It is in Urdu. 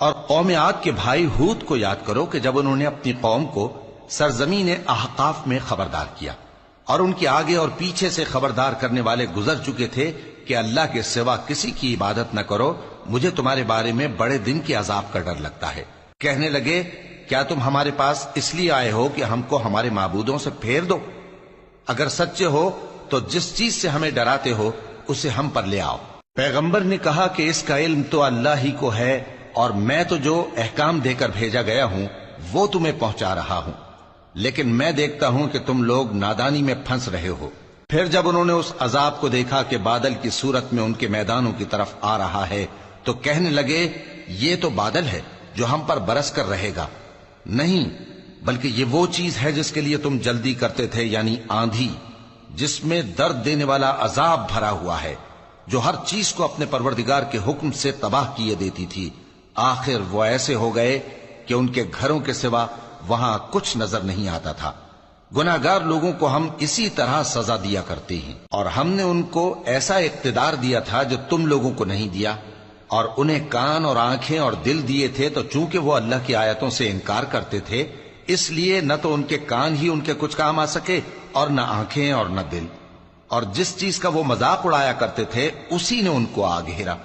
اور قوم عاد کے بھائی ہود کو یاد کرو کہ جب انہوں نے اپنی قوم کو سرزمین احقاف میں خبردار کیا اور ان کے آگے اور پیچھے سے خبردار کرنے والے گزر چکے تھے کہ اللہ کے سوا کسی کی عبادت نہ کرو، مجھے تمہارے بارے میں بڑے دن کے عذاب کا ڈر لگتا ہے۔ کہنے لگے کیا تم ہمارے پاس اس لیے آئے ہو کہ ہم کو ہمارے معبودوں سے پھیر دو؟ اگر سچے ہو تو جس چیز سے ہمیں ڈراتے ہو اسے ہم پر لے آؤ۔ پیغمبر نے کہا کہ اس کا علم تو اللہ ہی کو ہے، اور میں تو جو احکام دے کر بھیجا گیا ہوں وہ تمہیں پہنچا رہا ہوں، لیکن میں دیکھتا ہوں کہ تم لوگ نادانی میں پھنس رہے ہو۔ پھر جب انہوں نے اس عذاب کو دیکھا کہ بادل کی صورت میں ان کے میدانوں کی طرف آ رہا ہے تو کہنے لگے یہ تو بادل ہے جو ہم پر برس کر رہے گا، نہیں بلکہ یہ وہ چیز ہے جس کے لیے تم جلدی کرتے تھے، یعنی آندھی جس میں درد دینے والا عذاب بھرا ہوا ہے، جو ہر چیز کو اپنے پروردگار کے حکم سے تباہ کیے دیتی تھی۔ آخر وہ ایسے ہو گئے کہ ان کے گھروں کے سوا وہاں کچھ نظر نہیں آتا تھا۔ گناہگار لوگوں کو ہم اسی طرح سزا دیا کرتے ہیں، اور ہم نے ان کو ایسا اقتدار دیا تھا جو تم لوگوں کو نہیں دیا، اور انہیں کان اور آنکھیں اور دل دیے تھے، تو چونکہ وہ اللہ کی آیتوں سے انکار کرتے تھے اس لیے نہ تو ان کے کان ہی ان کے کچھ کام آ سکے اور نہ آنکھیں اور نہ دل، اور جس چیز کا وہ مذاق اڑایا کرتے تھے اسی نے ان کو آ گھیرا۔